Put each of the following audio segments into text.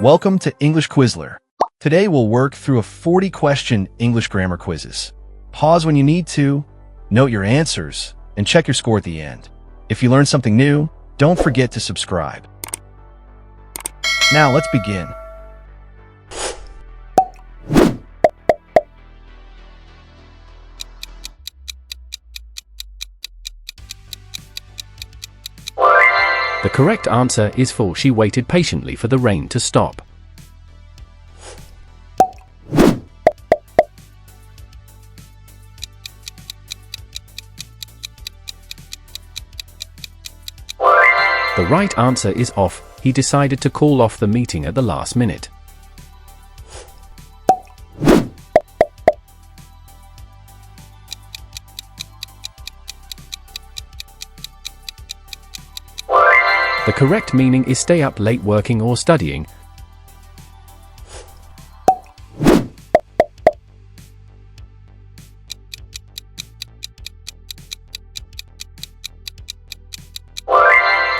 Welcome to English Quizler. Today we'll work through a 40-question English grammar quizzes. Pause when you need to, note your answers, and check your score at the end. If you learned something new, don't forget to subscribe. Now let's begin. The correct answer is for she waited patiently for the rain to stop. The right answer is off. He decided to call off the meeting at the last minute. The correct meaning is stay up late working or studying.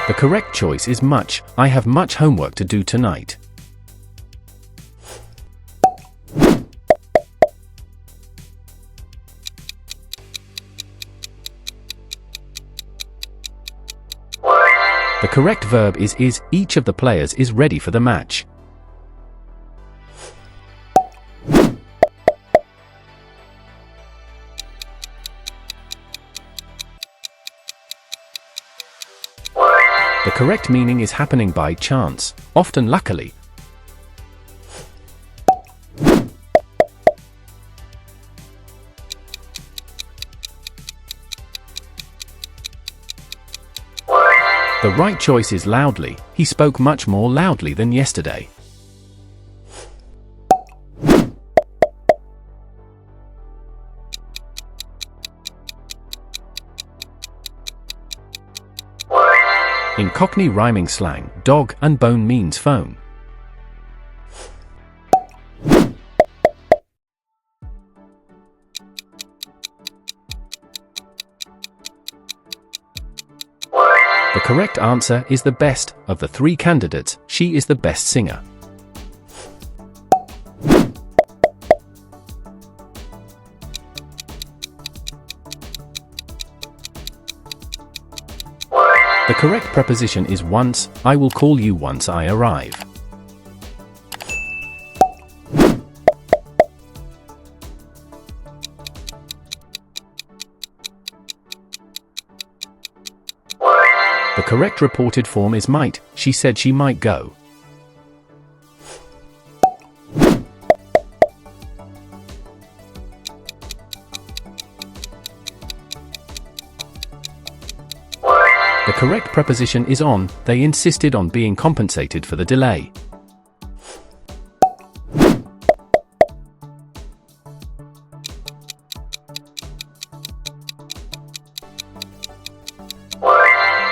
The correct choice is much. I have much homework to do tonight. The correct verb is. Each of the players is ready for the match. The correct meaning is happening by chance, often luckily. The right choice is loudly. He spoke much more loudly than yesterday. In Cockney rhyming slang, dog and bone means phone. The correct answer is the best. Of the three candidates, she is the best singer. The correct preposition is once. I will call you once I arrive. The correct reported form is might. She said she might go. The correct preposition is on. They insisted on being compensated for the delay.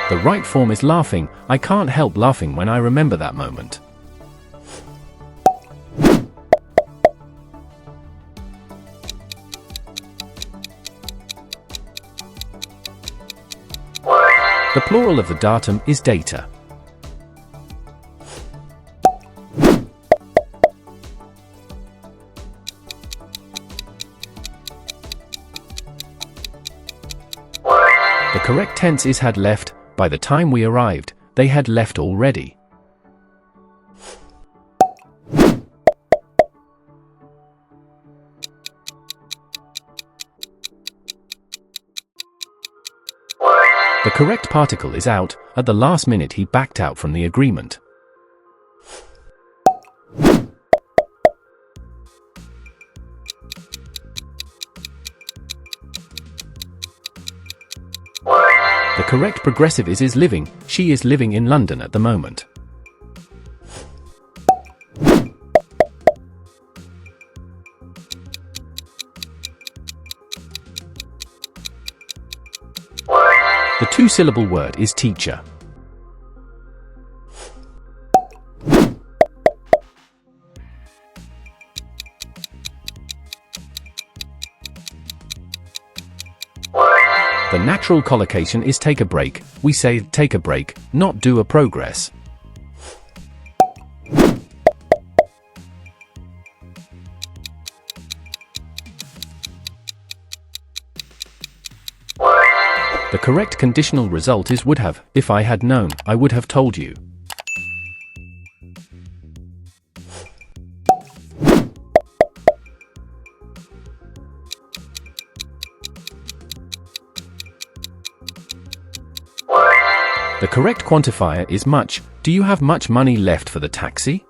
The right form is laughing. I can't help laughing when I remember that moment. The plural of the datum is data. The correct tense is had left. By the time we arrived, they had left already. The correct particle is out. At the last minute he backed out from the agreement. The correct progressive is living. She is living in London at the moment. The two-syllable word is teacher. The natural collocation is take a break. We say take a break, not do a progress. The correct conditional result is would have. If I had known, I would have told you. The correct quantifier is much. Do you have much money left for the taxi?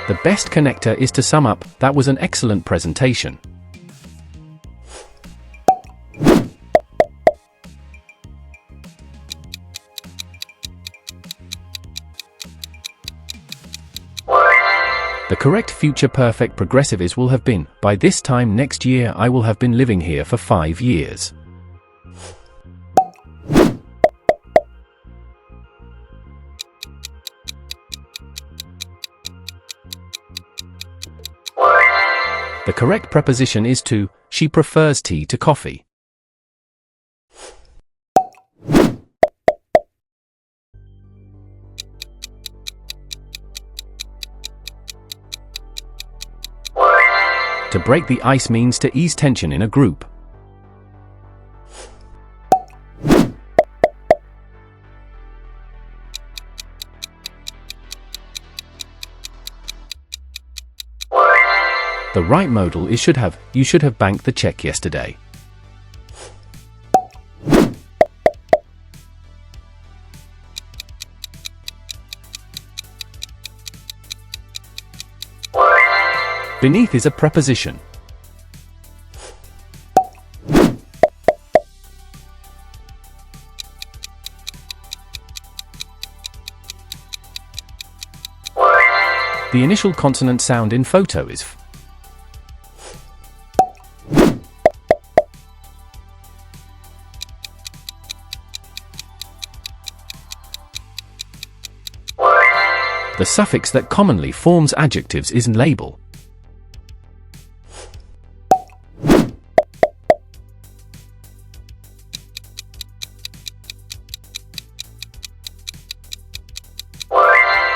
The best connector is to sum up, that was an excellent presentation. The correct future perfect progressive is will have been. By this time next year I will have been living here for 5 years. The correct preposition is to. She prefers tea to coffee. To break the ice means to ease tension in a group. The right modal is should have. You should have banked the check yesterday. Beneath is a preposition. The initial consonant sound in photo is f. The suffix that commonly forms adjectives is label.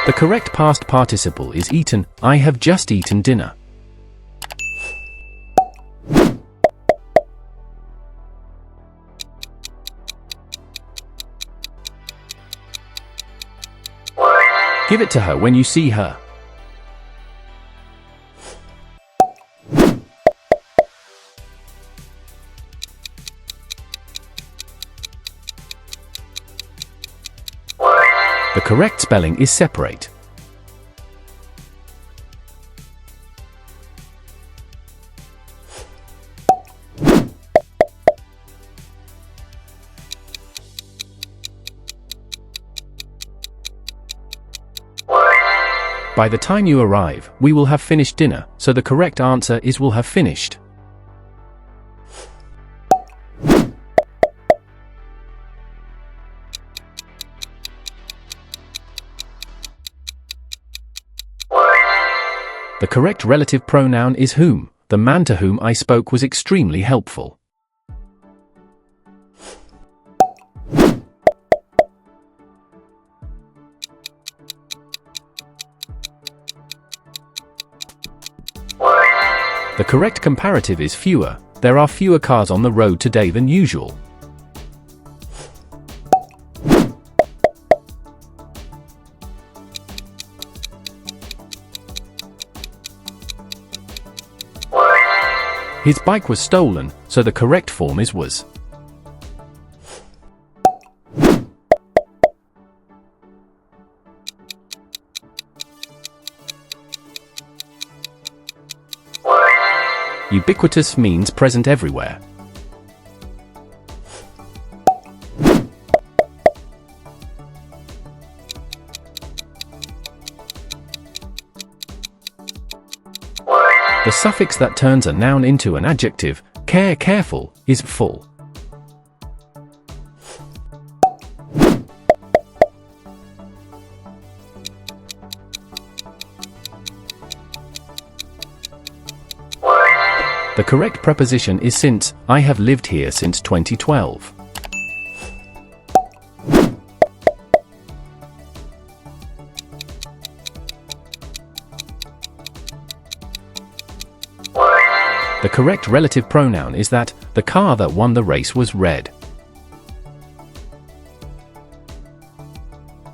The correct past participle is eaten. I have just eaten dinner. Give it to her when you see her. The correct spelling is separate. By the time you arrive, we will have finished dinner, so the correct answer is will have finished. The correct relative pronoun is whom. The man to whom I spoke was extremely helpful. The correct comparative is fewer. There are fewer cars on the road today than usual. His bike was stolen, so the correct form is was. Ubiquitous means present everywhere. The suffix that turns a noun into an adjective, careful, is full. The correct preposition is since. I have lived here since 2012. The correct relative pronoun is that the car that won the race was red.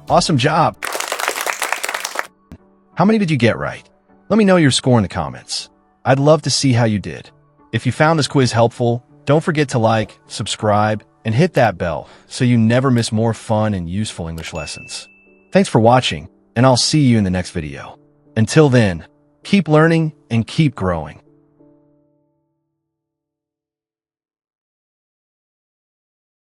Awesome job! How many did you get right? Let me know your score in the comments. I'd love to see how you did. If you found this quiz helpful, don't forget to like, subscribe, and hit that bell so you never miss more fun and useful English lessons. Thanks for watching, and I'll see you in the next video. Until then, keep learning and keep growing.